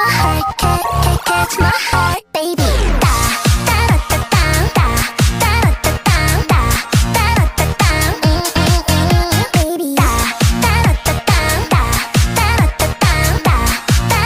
my heart, catch my heart, baby. Da da da da da da da da da da da da da, baby. Da da da da da da da da da da da da.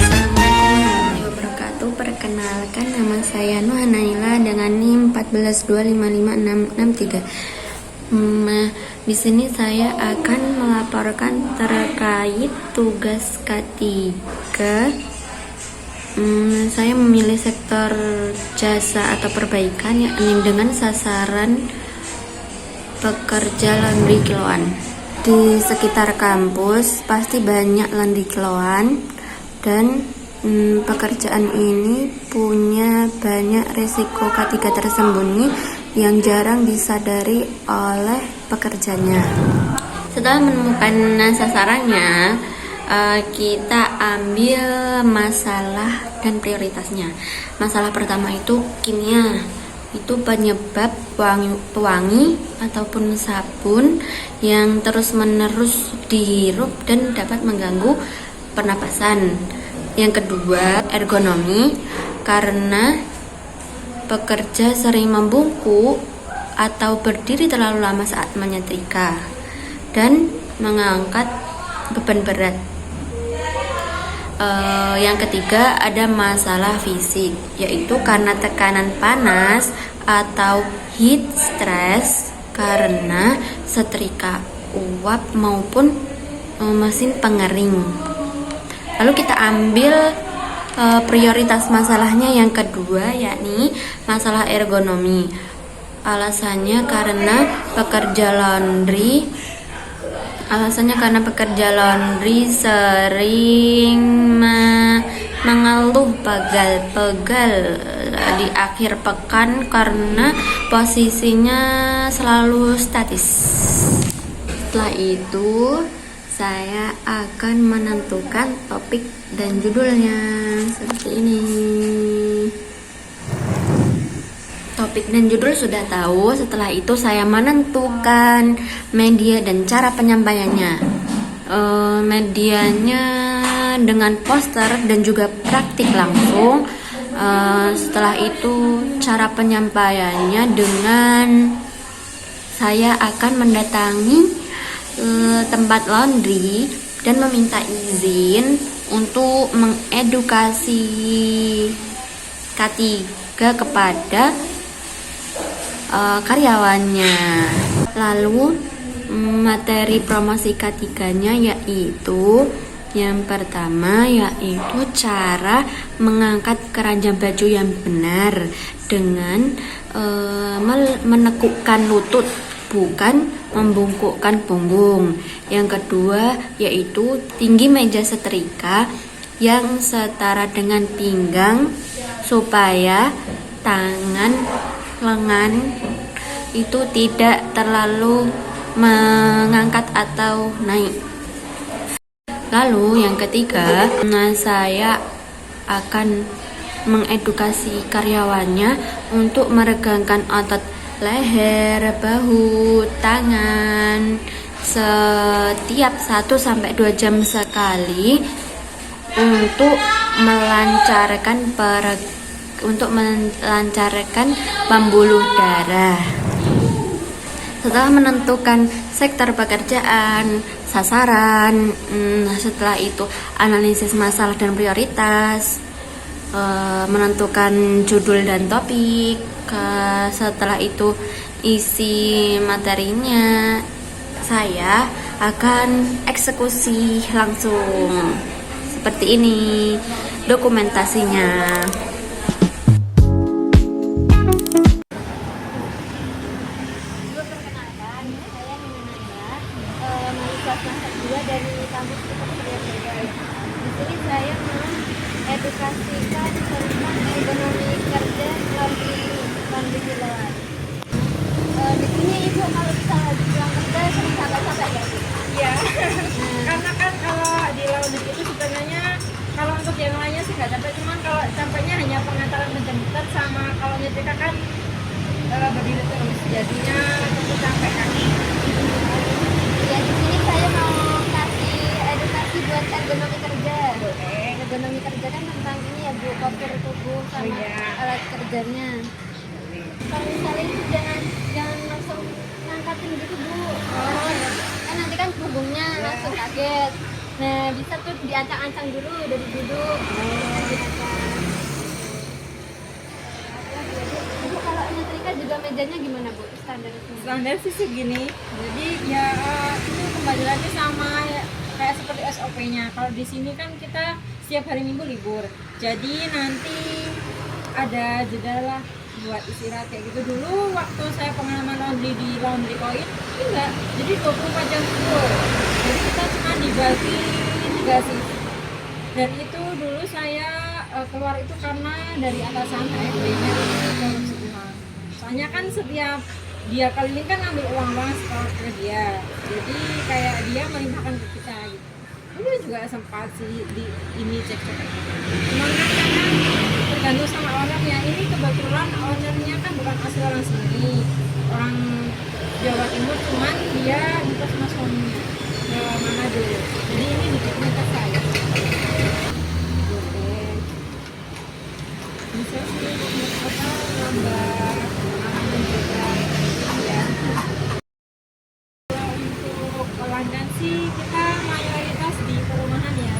Assalamualaikum warahmatullahi wabarakatuh. Perkenalkan, nama saya Nuha Naila dengan NIM 142555663. Di sini saya akan melaporkan terkait tugas K3. Saya memilih sektor jasa atau perbaikan, yakni dengan sasaran pekerja laundry kiloan. Di sekitar kampus pasti banyak laundry kiloan, dan pekerjaan ini punya banyak risiko K3 tersembunyi yang jarang disadari oleh pekerjanya. Setelah menemukan sasarannya, kita ambil masalah dan prioritasnya. Masalah pertama itu kimia, itu penyebab pewangi ataupun sabun yang terus-menerus dihirup dan dapat mengganggu pernapasan. Yang kedua, ergonomi, karena pekerja sering membungkuk atau berdiri terlalu lama saat menyetrika dan mengangkat beban berat. Yang ketiga, ada masalah fisik, yaitu karena tekanan panas atau heat stress karena setrika uap maupun mesin pengering. Lalu kita ambil prioritas masalahnya yang kedua, yakni masalah ergonomi. Alasannya karena pekerja laundry sering mengeluh pegal-pegal di akhir pekan karena posisinya selalu statis. Setelah itu saya akan menentukan topik dan judulnya seperti ini. Topik dan judul sudah tahu. Setelah itu saya menentukan media dan cara penyampaiannya. Medianya dengan poster dan juga praktik langsung. Setelah itu cara penyampaiannya dengan saya akan mendatangi tempat laundry dan meminta izin untuk mengedukasi K3 kepada karyawannya. Lalu materi promosi K3-nya yaitu yang pertama, yaitu cara mengangkat keranjang baju yang benar dengan menekukkan lutut, bukan membungkukkan punggung. Yang kedua, yaitu tinggi meja setrika yang setara dengan pinggang supaya tangan lengan itu tidak terlalu mengangkat atau naik. Lalu yang ketiga, saya akan mengedukasi karyawannya untuk meregangkan otot leher, bahu, tangan setiap 1-2 jam sekali untuk melancarkan pembuluh darah. Setelah menentukan sektor pekerjaan, sasaran, setelah itu analisis masalah dan prioritas, menentukan judul dan topik, setelah itu isi materinya, saya akan eksekusi langsung. Seperti ini dokumentasinya. Perkenalkan, saya Nina mahasiswa semester 2 dari kampus Kementerian Perdagangan. Di sini saya mengedukasikan tentang ekonomi kerja laundry kiloan. Di sini ibu kalau bisa pulang kerja sering capek-capek ya? Iya, karena kan kalau di laundry itu sebenarnya kalau untuk yang lainnya sih nggak capek, cuman kalau capeknya hanya pengantaran menjemput sama kalau nyetrika kan berdiri terus, jadinya cukup capek kan. Ya, di sini saya mau kasih edukasi buat bahas ergonomi kerja. Boleh. Ergonomi kerja kan tentang ini ya Bu, postur tubuh sama Oh, iya. alat kerjanya. Kalau misalnya itu jangan langsung ngangkatin gitu Bu. Kan nanti kan punggungnya langsung kaget. Nah bisa tuh diancang-ancang dulu dari duduk. Diancang. Bu kalau nyetrika juga mejanya gimana Bu? Standar sih segini. Jadi ya itu kembali lagi sama kayak seperti SOP-nya. Kalau di sini kan kita setiap hari Minggu libur. Jadi nanti ada jeda lah buat istirahat kayak gitu. Dulu waktu saya pengalaman laundry di Laundry Point enggak. Jadi 24 jam full. Jadi kita cuma dibagi 3 shift. Dan itu dulu saya keluar itu karena dari atasan HRD-nya korupsi uang. Soalnya kan setiap dia keliling kan ambil uang-uang sekolah ke dia, jadi kayak dia melimpahkan ke kita gitu. Dulu juga sempat sih di ini cek-cek, cuman kan karena tergantung sama orangnya. Ini kebetulan ownernya kan bukan asli orang sini, orang Jawa Timur, cuman dia nikah sama suaminya ke Manado, jadi ini dikitnya ke saya. Bisa sih nambah pengalaman juga ya. Untuk pelanggan sih kita mayoritas di perumahan ya,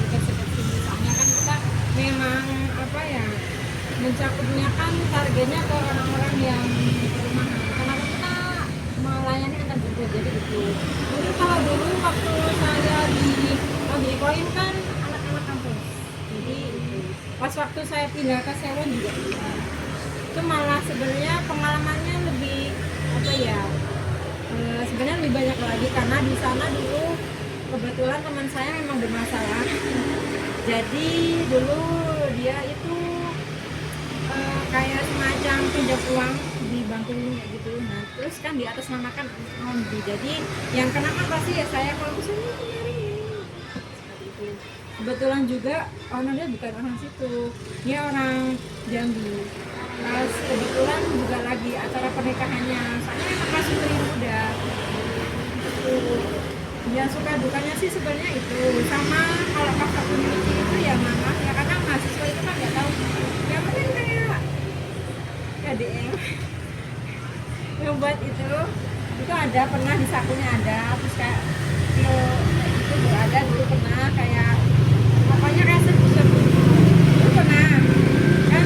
dekat seperti misalnya kan kita memang apa ya, mencakupnya kan targetnya ke orang-orang yang perumahan karena kita melayani antar jemput, jadi itu. Mungkin kalau dulu waktu saya di Koin kan anak-anak kampus, jadi itu. Pas waktu saya pindah ke Sewon juga itu malah sebenarnya pengalamannya lebih apa ya, sebenarnya lebih banyak lagi karena di sana dulu kebetulan teman saya memang bermasalah. Jadi dulu dia itu kayak semacam pinjam uang di bangku kayak gitu. Nah terus kan di atas namakan laundry, jadi yang kena kan pasti ya saya kalau misalnya kemarin seperti itu. Kebetulan juga ownernya bukan orang situ, dia orang Jambi. Terus kebetulan juga lagi acara pernikahannya, soalnya memang masih muda. Itu yang suka dukanya sih sebenarnya itu, sama kalau pas aku nyuci itu ya mama ya, karena mahasiswa itu kan nggak tahu. Yang penting kayak KDM yang buat itu ada pernah di sakunya ada, terus kayak kilo itu juga ada dulu pernah kayak pokoknya kayak serbu-serbu itu pernah kan.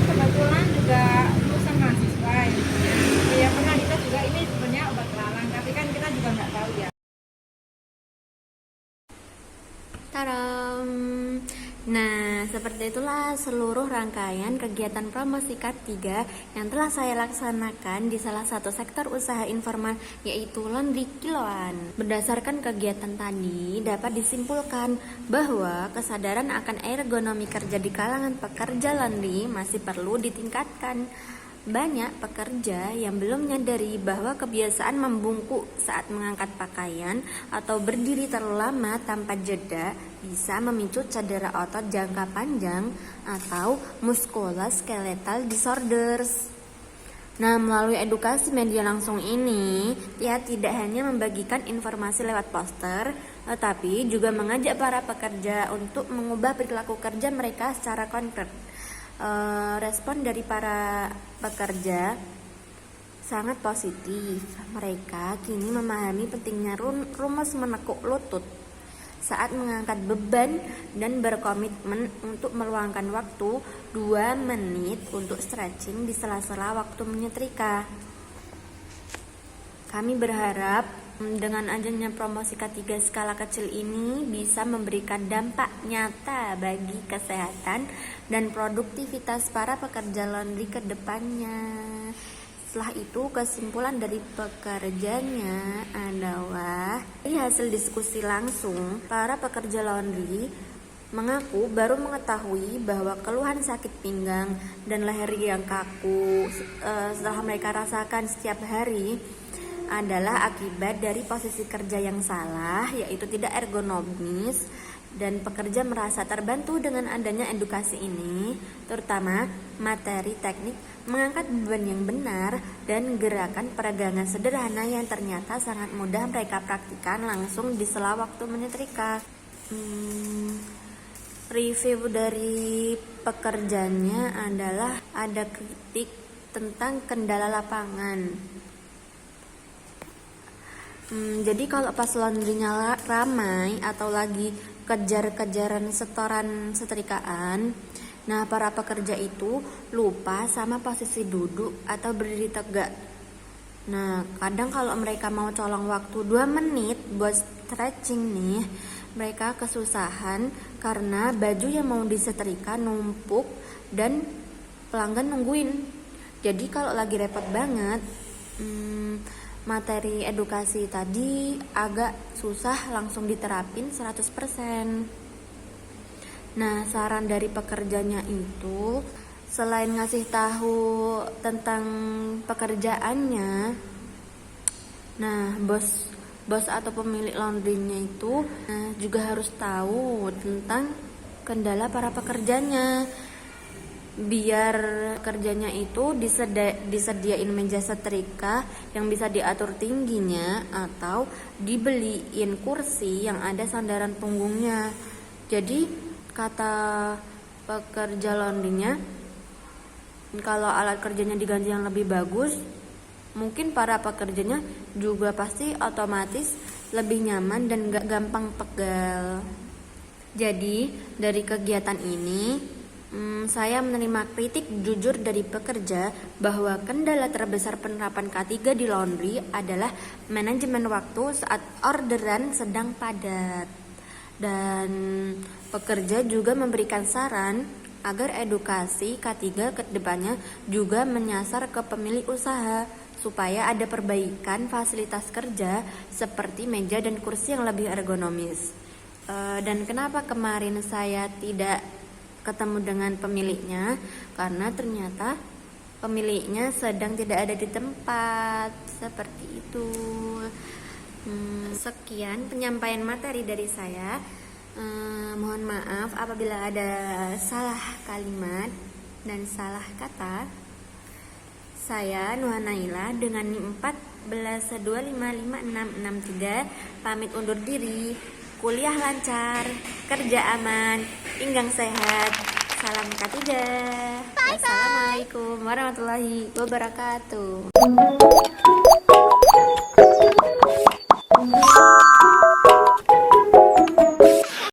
Kebetulan juga lulusan mahasiswa ya pernah kita juga ini sebenarnya obat terlarang, tapi kan kita juga nggak tahu ya. Taram. Nah, seperti itulah seluruh rangkaian kegiatan promosi K3 yang telah saya laksanakan di salah satu sektor usaha informal, yaitu laundry kiloan. Berdasarkan kegiatan tadi, dapat disimpulkan bahwa kesadaran akan ergonomi kerja di kalangan pekerja laundry masih perlu ditingkatkan. Banyak pekerja yang belum menyadari bahwa kebiasaan membungkuk saat mengangkat pakaian atau berdiri terlalu lama tanpa jeda bisa memicu cedera otot jangka panjang atau musculoskeletal disorders. Nah, melalui edukasi media langsung ini, ya tidak hanya membagikan informasi lewat poster, tetapi juga mengajak para pekerja untuk mengubah perilaku kerja mereka secara konkret. Respon dari para pekerja sangat positif. Mereka kini memahami pentingnya rumus menekuk lutut saat mengangkat beban dan berkomitmen untuk meluangkan waktu 2 menit untuk stretching di sela-sela waktu menyetrika. Kami berharap dengan adanya promosi K3 skala kecil ini bisa memberikan dampak nyata bagi kesehatan dan produktivitas para pekerja laundry ke depannya. Setelah itu, kesimpulan dari pekerjanya adalah dari hasil diskusi langsung, para pekerja laundry mengaku baru mengetahui bahwa keluhan sakit pinggang dan leher yang kaku setelah mereka rasakan setiap hari adalah akibat dari posisi kerja yang salah, yaitu tidak ergonomis, dan pekerja merasa terbantu dengan adanya edukasi ini, terutama materi teknik mengangkat beban yang benar dan gerakan peregangan sederhana yang ternyata sangat mudah mereka praktikkan langsung di sela waktu menyetrika. Review dari pekerjanya adalah ada kritik tentang kendala lapangan. Jadi kalau pas laundrynya ramai atau lagi kejar-kejaran setoran setrikaan, nah para pekerja itu lupa sama posisi duduk atau berdiri tegak. Nah kadang kalau mereka mau colong waktu 2 menit buat stretching nih, mereka kesusahan karena baju yang mau disetrika numpuk dan pelanggan nungguin. Jadi kalau lagi repot banget, materi edukasi tadi agak susah langsung diterapin 100%. Nah saran dari pekerjanya itu, selain ngasih tahu tentang pekerjaannya, nah bos atau pemilik laundrynya itu juga harus tahu tentang kendala para pekerjanya, biar kerjanya itu disediain meja setrika yang bisa diatur tingginya atau dibeliin kursi yang ada sandaran punggungnya. Jadi kata pekerja laundrynya, kalau alat kerjanya diganti yang lebih bagus, mungkin para pekerjanya juga pasti otomatis lebih nyaman dan gak gampang pegal. Jadi dari kegiatan ini saya menerima kritik jujur dari pekerja bahwa kendala terbesar penerapan K3 di laundry adalah manajemen waktu saat orderan sedang padat. Dan pekerja juga memberikan saran agar edukasi K3 ke depannya juga menyasar ke pemilik usaha, supaya ada perbaikan fasilitas kerja seperti meja dan kursi yang lebih ergonomis. Dan kenapa kemarin saya tidak ketemu dengan pemiliknya? Karena ternyata pemiliknya sedang tidak ada di tempat, seperti itu. Sekian penyampaian materi dari saya. Mohon maaf apabila ada salah kalimat dan salah kata. Saya Nuhanaila dengan NIM 14125563 pamit undur diri. Kuliah lancar, kerja aman, pinggang sehat. Salam K3. Wassalamualaikum warahmatullahi wabarakatuh.